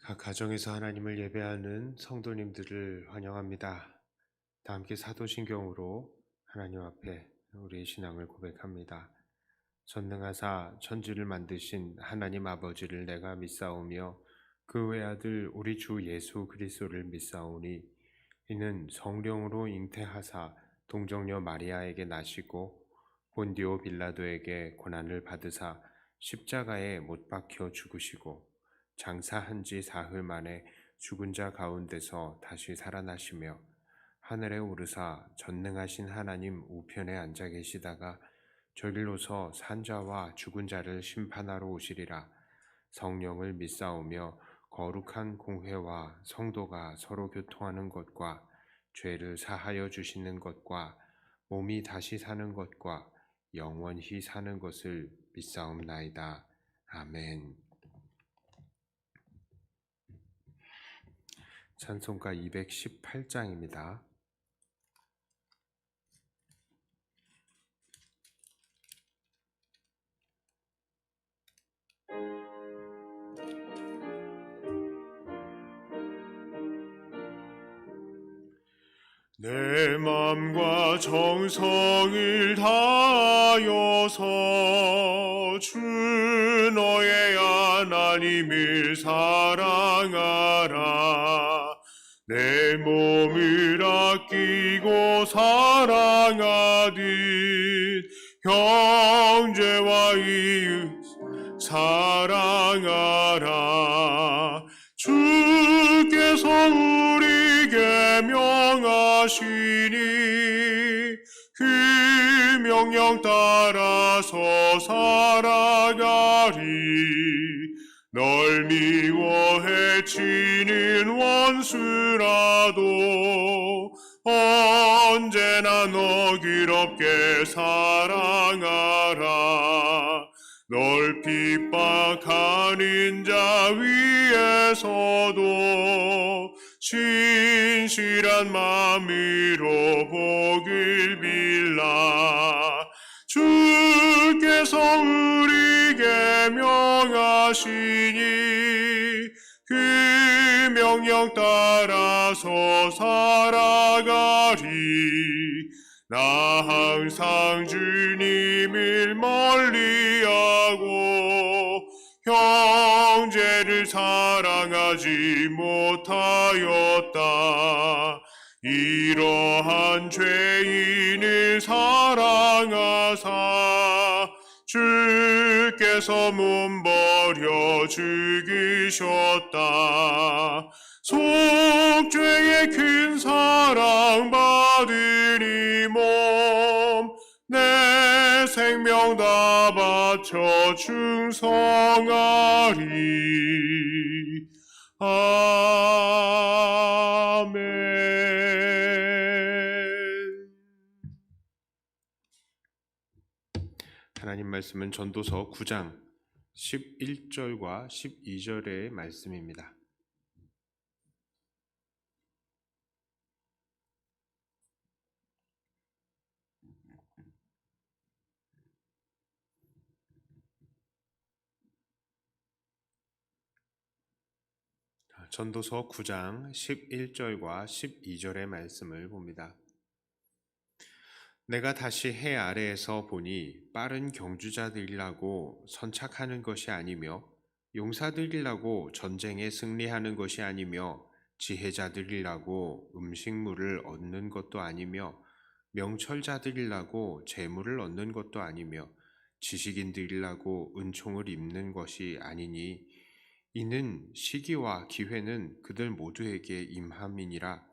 각 가정에서 하나님을 예배하는 성도님들을 환영합니다. 다 함께 사도신경으로 하나님 앞에 우리의 신앙을 고백합니다. 전능하사 천지를 만드신 하나님 아버지를 내가 믿사오며 그 외아들 우리 주 예수 그리스도를 믿사오니 이는 성령으로 잉태하사 동정녀 마리아에게 나시고 본디오 빌라도에게 고난을 받으사 십자가에 못 박혀 죽으시고 장사한 지 사흘 만에 죽은 자 가운데서 다시 살아나시며 하늘에 오르사 전능하신 하나님 우편에 앉아 계시다가 저길로서 산자와 죽은 자를 심판하러 오시리라. 성령을 믿사오며 거룩한 공회와 성도가 서로 교통하는 것과 죄를 사하여 주시는 것과 몸이 다시 사는 것과 영원히 사는 것을 믿사옵나이다. 아멘. 찬송가 218장입니다. 내 맘과 정성을 다하여서 주 너의 하나님을 사랑하라. 내 몸을 아끼고 사랑하듯 형제와 이웃 사랑하라. 주께서 우리에게 명하시니 그 명령 따라서 살아가리. 널 미워 해치는 원수라도 언제나 너 기롭게 사랑하라. 널 핍박하는 자 위에서도 신실한 마음으로 복을 빌라. 주께서 우리에게 명하시니 그 명령 따라서 살아가리. 나 항상 주님을 멀리하고 형제를 사랑하지 못하였다. 이러한 죄인을 사랑하사 주께서 몸버려 죽이셨다. 속죄의 큰 사랑 받으니 몸 내 생명 다 바쳐 충성하리. 아멘. 하나님 말씀은 전도서 9장 11절과 12절의 말씀입니다. 전도서 9장 11절과 12절의 말씀을 봅니다. 내가 다시 해 아래에서 보니 빠른 경주자들이라고 선착하는 것이 아니며 용사들이라고 전쟁에 승리하는 것이 아니며 지혜자들이라고 음식물을 얻는 것도 아니며 명철자들이라고 재물을 얻는 것도 아니며 지식인들이라고 은총을 입는 것이 아니니 이는 시기와 기회는 그들 모두에게 임함이니라.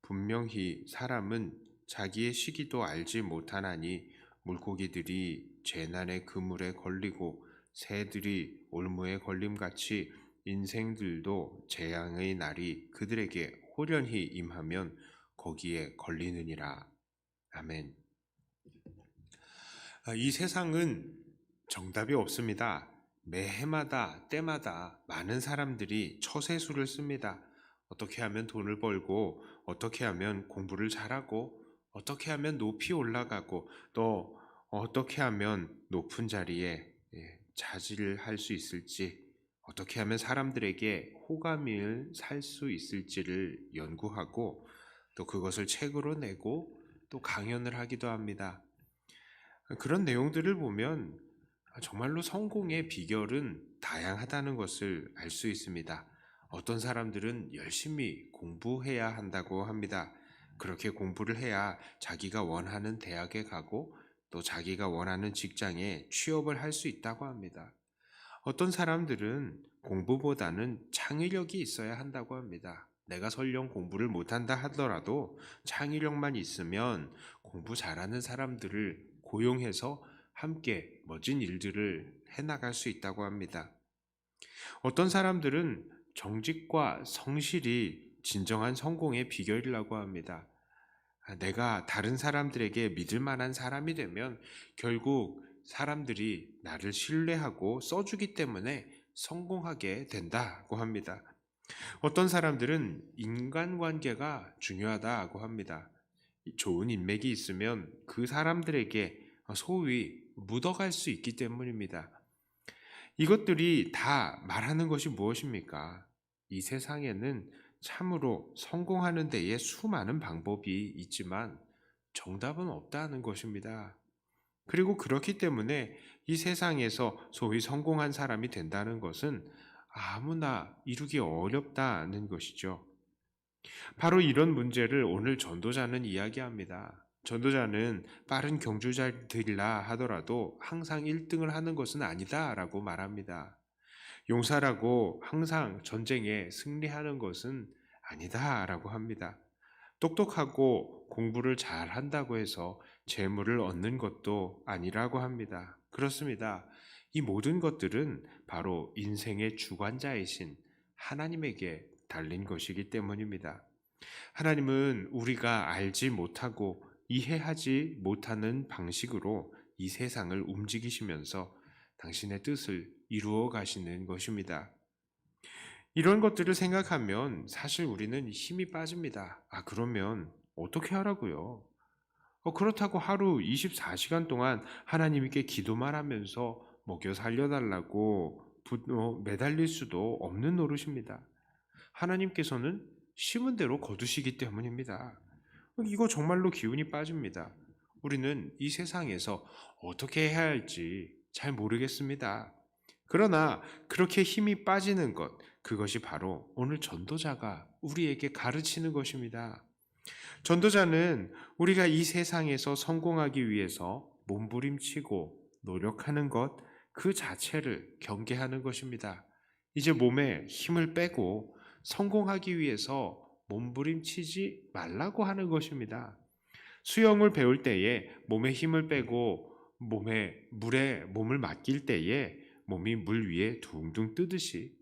분명히 사람은 자기의 시기도 알지 못하나니 물고기들이 재난의 그물에 걸리고 새들이 올무에 걸림같이 인생들도 재앙의 날이 그들에게 호련히 임하면 거기에 걸리느니라. 아멘. 이 세상은 정답이 없습니다. 매해마다 때마다 많은 사람들이 처세술을 씁니다. 어떻게 하면 돈을 벌고 어떻게 하면 공부를 잘하고 어떻게 하면 높이 올라가고 또 어떻게 하면 높은 자리에 자질을 할 수 있을지 어떻게 하면 사람들에게 호감을 살 수 있을지를 연구하고 또 그것을 책으로 내고 또 강연을 하기도 합니다. 그런 내용들을 보면 정말로 성공의 비결은 다양하다는 것을 알 수 있습니다. 어떤 사람들은 열심히 공부해야 한다고 합니다. 그렇게 공부를 해야 자기가 원하는 대학에 가고 또 자기가 원하는 직장에 취업을 할 수 있다고 합니다. 어떤 사람들은 공부보다는 창의력이 있어야 한다고 합니다. 내가 설령 공부를 못한다 하더라도 창의력만 있으면 공부 잘하는 사람들을 고용해서 함께 멋진 일들을 해나갈 수 있다고 합니다. 어떤 사람들은 정직과 성실이 진정한 성공의 비결이라고 합니다. 내가 다른 사람들에게 믿을 만한 사람이 되면 결국 사람들이 나를 신뢰하고 써주기 때문에 성공하게 된다고 합니다. 어떤 사람들은 인간관계가 중요하다고 합니다. 좋은 인맥이 있으면 그 사람들에게 소위 묻어갈 수 있기 때문입니다. 이것들이 다 말하는 것이 무엇입니까? 이 세상에는 참으로 성공하는 데에 수많은 방법이 있지만 정답은 없다는 것입니다. 그리고 그렇기 때문에 이 세상에서 소위 성공한 사람이 된다는 것은 아무나 이루기 어렵다는 것이죠. 바로 이런 문제를 오늘 전도자는 이야기합니다. 전도자는 빠른 경주자들이라 하더라도 항상 1등을 하는 것은 아니다라고 말합니다. 용사라고 항상 전쟁에 승리하는 것은 아니다라고 합니다. 똑똑하고 공부를 잘 한다고 해서 재물을 얻는 것도 아니라고 합니다. 그렇습니다. 이 모든 것들은 바로 인생의 주관자이신 하나님에게 달린 것이기 때문입니다. 하나님은 우리가 알지 못하고 이해하지 못하는 방식으로 이 세상을 움직이시면서 당신의 뜻을 이루어 가시는 것입니다. 이런 것들을 생각하면 사실 우리는 힘이 빠집니다. 그러면 어떻게 하라고요? 그렇다고 하루 24시간 동안 하나님께 기도만 하면서 먹여 살려달라고 매달릴 수도 없는 노릇입니다. 하나님께서는 심은 대로 거두시기 때문입니다. 이거 정말로 기운이 빠집니다. 우리는 이 세상에서 어떻게 해야 할지 잘 모르겠습니다. 그러나 그렇게 힘이 빠지는 것, 그것이 바로 오늘 전도자가 우리에게 가르치는 것입니다. 전도자는 우리가 이 세상에서 성공하기 위해서 몸부림치고 노력하는 것, 그 자체를 경계하는 것입니다. 이제 몸에 힘을 빼고 성공하기 위해서 몸부림치지 말라고 하는 것입니다. 수영을 배울 때에 몸에 힘을 빼고 물에 몸을 맡길 때에 몸이 물 위에 둥둥 뜨듯이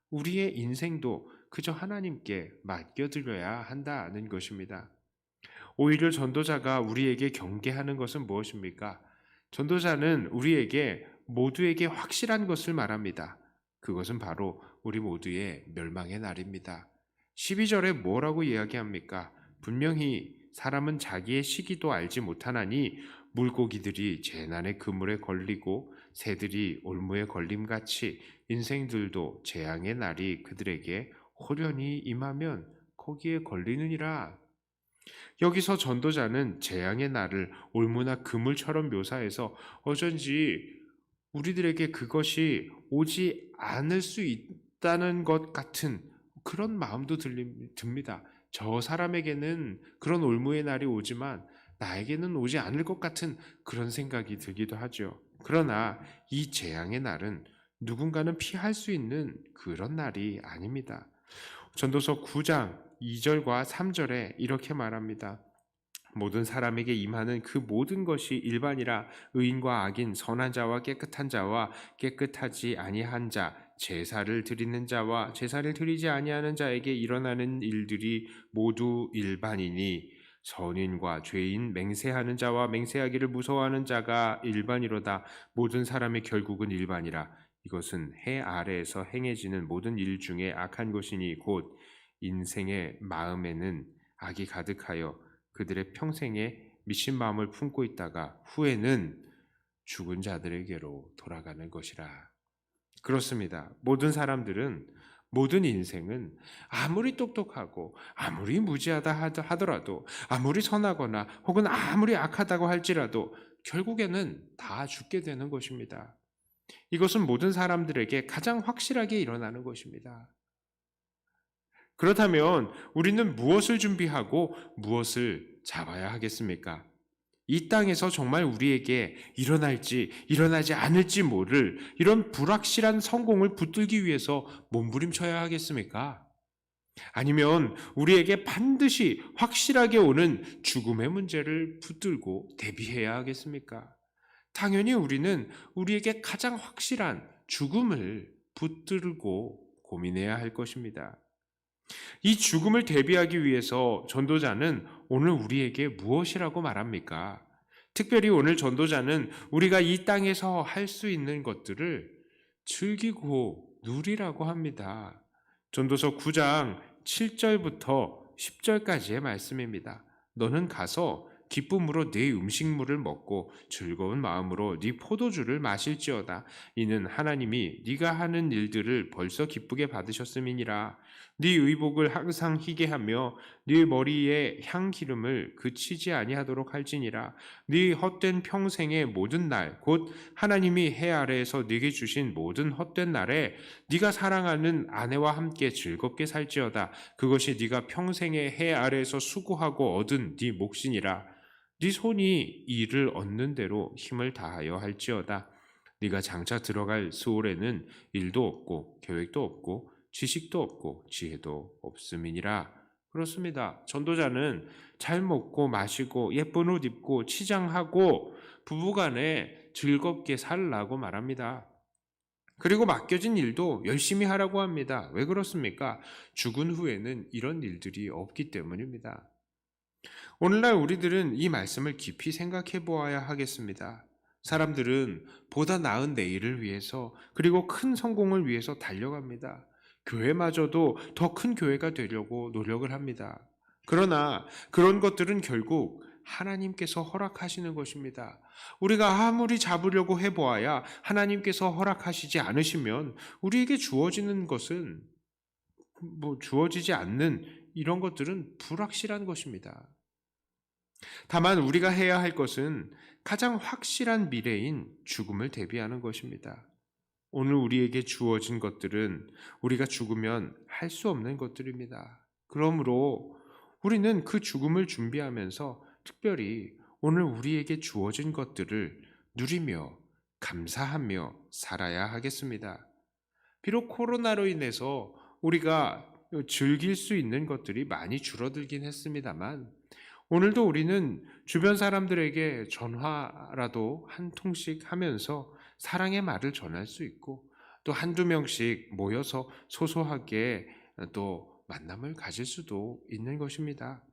우리의 인생도 그저 하나님께 맡겨드려야 한다는 것입니다. 오히려 전도자가 우리에게 경계하는 것은 무엇입니까? 전도자는 우리에게 모두에게 확실한 것을 말합니다. 그것은 바로 우리 모두의 멸망의 날입니다. 12절에 뭐라고 이야기합니까? 분명히 사람은 자기의 시기도 알지 못하나니 물고기들이 재난의 그물에 걸리고 새들이 올무에 걸림같이 인생들도 재앙의 날이 그들에게 호련히 임하면 거기에 걸리느니라. 여기서 전도자는 재앙의 날을 올무나 그물처럼 묘사해서 어쩐지 우리들에게 그것이 오지 않을 수 있다는 것 같은 그런 마음도 듭니다. 저 사람에게는 그런 올무의 날이 오지만 나에게는 오지 않을 것 같은 그런 생각이 들기도 하죠. 그러나 이 재앙의 날은 누군가는 피할 수 있는 그런 날이 아닙니다. 전도서 9장 2절과 3절에 이렇게 말합니다. 모든 사람에게 임하는 그 모든 것이 일반이라 의인과 악인, 선한 자와 깨끗한 자와 깨끗하지 아니한 자, 제사를 드리는 자와 제사를 드리지 아니하는 자에게 일어나는 일들이 모두 일반이니 선인과 죄인, 맹세하는 자와 맹세하기를 무서워하는 자가 일반이로다. 모든 사람의 결국은 일반이라. 이것은 해 아래에서 행해지는 모든 일 중에 악한 것이니 곧 인생의 마음에는 악이 가득하여 그들의 평생에 미친 마음을 품고 있다가 후에는 죽은 자들에게로 돌아가는 것이라. 그렇습니다. 모든 사람들은, 모든 인생은 아무리 똑똑하고 아무리 무지하다 하더라도, 아무리 선하거나 혹은 아무리 악하다고 할지라도 결국에는 다 죽게 되는 것입니다. 이것은 모든 사람들에게 가장 확실하게 일어나는 것입니다. 그렇다면 우리는 무엇을 준비하고 무엇을 잡아야 하겠습니까? 이 땅에서 정말 우리에게 일어날지 일어나지 않을지 모를 이런 불확실한 성공을 붙들기 위해서 몸부림쳐야 하겠습니까? 아니면 우리에게 반드시 확실하게 오는 죽음의 문제를 붙들고 대비해야 하겠습니까? 당연히 우리는 우리에게 가장 확실한 죽음을 붙들고 고민해야 할 것입니다. 이 죽음을 대비하기 위해서 전도자는 오늘 우리에게 무엇이라고 말합니까? 특별히 오늘 전도자는 우리가 이 땅에서 할 수 있는 것들을 즐기고 누리라고 합니다. 전도서 9장 7절부터 10절까지의 말씀입니다. 너는 가서 기쁨으로 네 음식물을 먹고 즐거운 마음으로 네 포도주를 마실지어다. 이는 하나님이 네가 하는 일들을 벌써 기쁘게 받으셨음이니라. 네 의복을 항상 희게 하며 네 머리에 향기름을 그치지 아니하도록 할지니라. 네 헛된 평생의 모든 날 곧 하나님이 해 아래에서 네게 주신 모든 헛된 날에 네가 사랑하는 아내와 함께 즐겁게 살지어다. 그것이 네가 평생의 해 아래에서 수고하고 얻은 네 몫이니라. 네 손이 이를 얻는 대로 힘을 다하여 할지어다. 네가 장차 들어갈 스올에는 일도 없고 계획도 없고 지식도 없고 지혜도 없음이니라. 그렇습니다. 전도자는 잘 먹고 마시고 예쁜 옷 입고 치장하고 부부간에 즐겁게 살라고 말합니다. 그리고 맡겨진 일도 열심히 하라고 합니다. 왜 그렇습니까? 죽은 후에는 이런 일들이 없기 때문입니다. 오늘날 우리들은 이 말씀을 깊이 생각해 보아야 하겠습니다. 사람들은 보다 나은 내일을 위해서 그리고 큰 성공을 위해서 달려갑니다. 교회마저도 더 큰 교회가 되려고 노력을 합니다. 그러나 그런 것들은 결국 하나님께서 허락하시는 것입니다. 우리가 아무리 잡으려고 해보아야 하나님께서 허락하시지 않으시면 우리에게 주어지는 것은 주어지지 않는 이런 것들은 불확실한 것입니다. 다만 우리가 해야 할 것은 가장 확실한 미래인 죽음을 대비하는 것입니다. 오늘 우리에게 주어진 것들은 우리가 죽으면 할 수 없는 것들입니다. 그러므로 우리는 그 죽음을 준비하면서 특별히 오늘 우리에게 주어진 것들을 누리며 감사하며 살아야 하겠습니다. 비록 코로나로 인해서 우리가 즐길 수 있는 것들이 많이 줄어들긴 했습니다만 오늘도 우리는 주변 사람들에게 전화라도 한 통씩 하면서 사랑의 말을 전할 수 있고 또 한두 명씩 모여서 소소하게 또 만남을 가질 수도 있는 것입니다.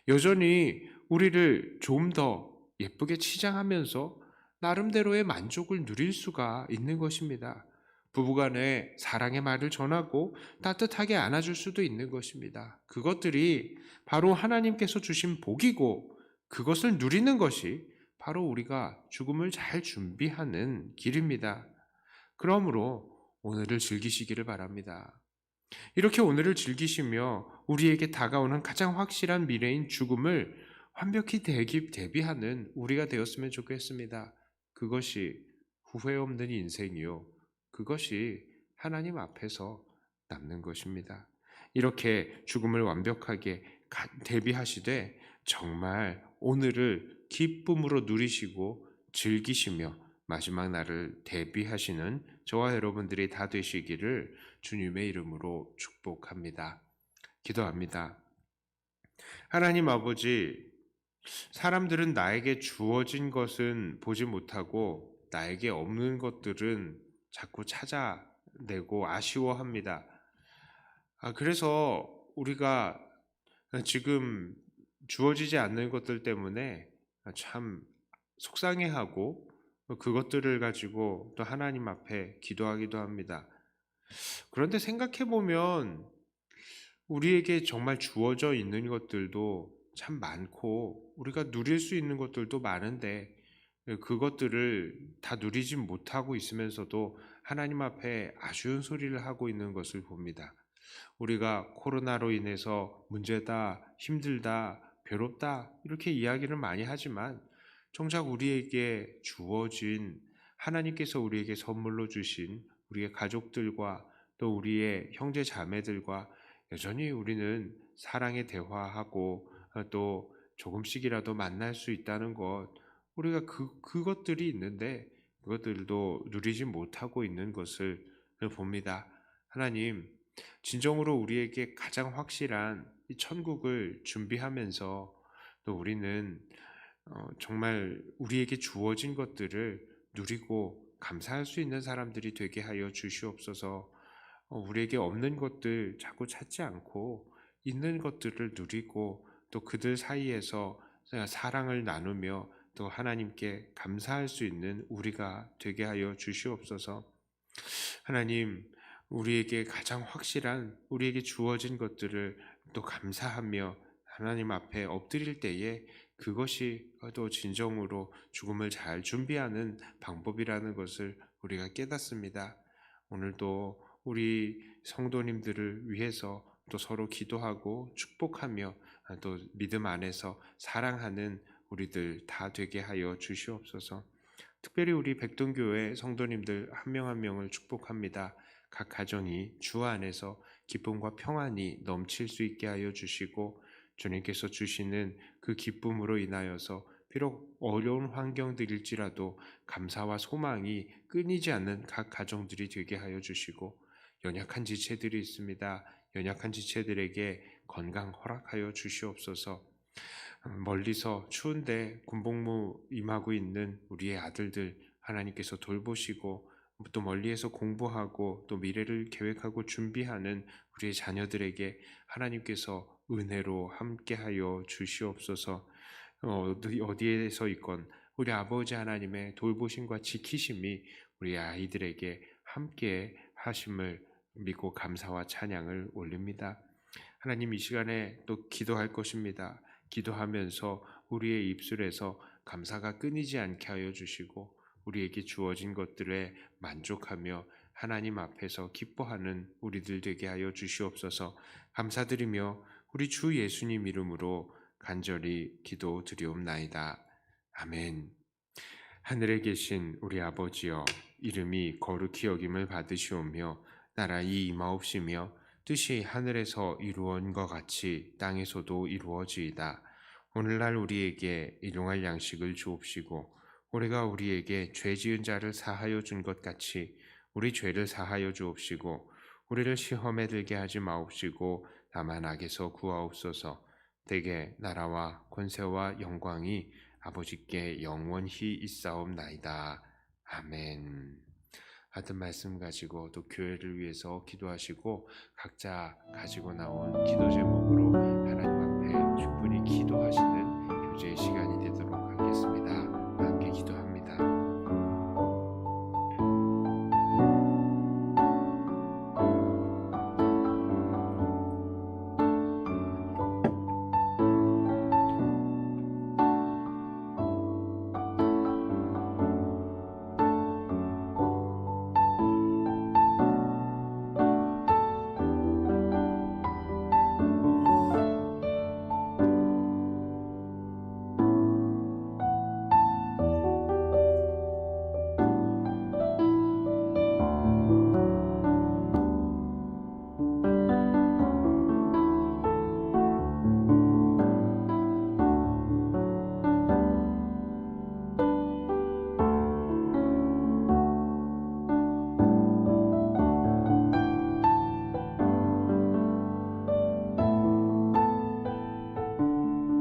여전히 우리를 좀 더 예쁘게 치장하면서 나름대로의 만족을 누릴 수가 있는 것입니다. 부부간에 사랑의 말을 전하고 따뜻하게 안아줄 수도 있는 것입니다. 그것들이 바로 하나님께서 주신 복이고 그것을 누리는 것이 바로 우리가 죽음을 잘 준비하는 길입니다. 그러므로 오늘을 즐기시기를 바랍니다. 이렇게 오늘을 즐기시며 우리에게 다가오는 가장 확실한 미래인 죽음을 완벽히 대비하는 우리가 되었으면 좋겠습니다. 그것이 후회 없는 인생이요. 그것이 하나님 앞에서 남는 것입니다. 이렇게 죽음을 완벽하게 대비하시되 정말 오늘을 기쁨으로 누리시고 즐기시며 마지막 날을 대비하시는 저와 여러분들이 다 되시기를 주님의 이름으로 축복합니다. 기도합니다. 하나님 아버지, 사람들은 나에게 주어진 것은 보지 못하고 나에게 없는 것들은 자꾸 찾아내고 아쉬워합니다. 그래서 우리가 지금 주어지지 않는 것들 때문에 참 속상해하고 그것들을 가지고 또 하나님 앞에 기도하기도 합니다. 그런데 생각해 보면 우리에게 정말 주어져 있는 것들도 참 많고 우리가 누릴 수 있는 것들도 많은데 그것들을 다 누리지 못하고 있으면서도 하나님 앞에 아쉬운 소리를 하고 있는 것을 봅니다. 우리가 코로나로 인해서 문제다, 힘들다, 괴롭다 이렇게 이야기를 많이 하지만 정작 우리에게 주어진 하나님께서 우리에게 선물로 주신 우리의 가족들과 또 우리의 형제 자매들과 여전히 우리는 사랑의 대화하고 또 조금씩이라도 만날 수 있다는 것, 우리가 그것들이 있는데 그것들도 누리지 못하고 있는 것을 봅니다. 하나님, 진정으로 우리에게 가장 확실한 이 천국을 준비하면서 또 우리는 정말 우리에게 주어진 것들을 누리고 감사할 수 있는 사람들이 되게 하여 주시옵소서. 우리에게 없는 것들 자꾸 찾지 않고 있는 것들을 누리고 또 그들 사이에서 사랑을 나누며 또 하나님께 감사할 수 있는 우리가 되게 하여 주시옵소서. 하나님, 우리에게 가장 확실한 우리에게 주어진 것들을 또 감사하며 하나님 앞에 엎드릴 때에 그것이 또 진정으로 죽음을 잘 준비하는 방법이라는 것을 우리가 깨닫습니다. 오늘도 우리 성도님들을 위해서 또 서로 기도하고 축복하며 또 믿음 안에서 사랑하는 우리들 다 되게 하여 주시옵소서. 특별히 우리 백동교회 성도님들 한 명 한 명을 축복합니다. 각 가정이 주 안에서 기쁨과 평안이 넘칠 수 있게 하여 주시고 주님께서 주시는 그 기쁨으로 인하여서 비록 어려운 환경들일지라도 감사와 소망이 끊이지 않는 각 가정들이 되게 하여 주시고 연약한 지체들이 있습니다. 연약한 지체들에게 건강 허락하여 주시옵소서. 멀리서 추운데 군복무 임하고 있는 우리의 아들들 하나님께서 돌보시고 또 멀리에서 공부하고 또 미래를 계획하고 준비하는 우리의 자녀들에게 하나님께서 은혜로 함께하여 주시옵소서. 어디에서 있건 우리 아버지 하나님의 돌보심과 지키심이 우리 아이들에게 함께 하심을 믿고 감사와 찬양을 올립니다. 하나님, 이 시간에 또 기도할 것입니다. 기도하면서 우리의 입술에서 감사가 끊이지 않게 하여 주시고 우리에게 주어진 것들에 만족하며 하나님 앞에서 기뻐하는 우리들 되게 하여 주시옵소서. 감사드리며 우리 주 예수님 이름으로 간절히 기도드리옵나이다. 아멘. 하늘에 계신 우리 아버지여, 이름이 거룩히 여김을 받으시오며 나라의 임하옵시며 뜻이 하늘에서 이루어진 것 같이 땅에서도 이루어지이다. 오늘날 우리에게 일용할 양식을 주옵시고 우리가 우리에게 죄 지은 자를 사하여 준 것 같이 우리 죄를 사하여 주옵시고 우리를 시험에 들게 하지 마옵시고 다만 악에서 구하옵소서. 대개 나라와 권세와 영광이 아버지께 영원히 있사옵나이다. 아멘. 같은 말씀 가지고 또 교회를 위해서 기도하시고 각자 가지고 나온 기도 제목으로 하나님 앞에 충분히 기도하시는 교제의 시간이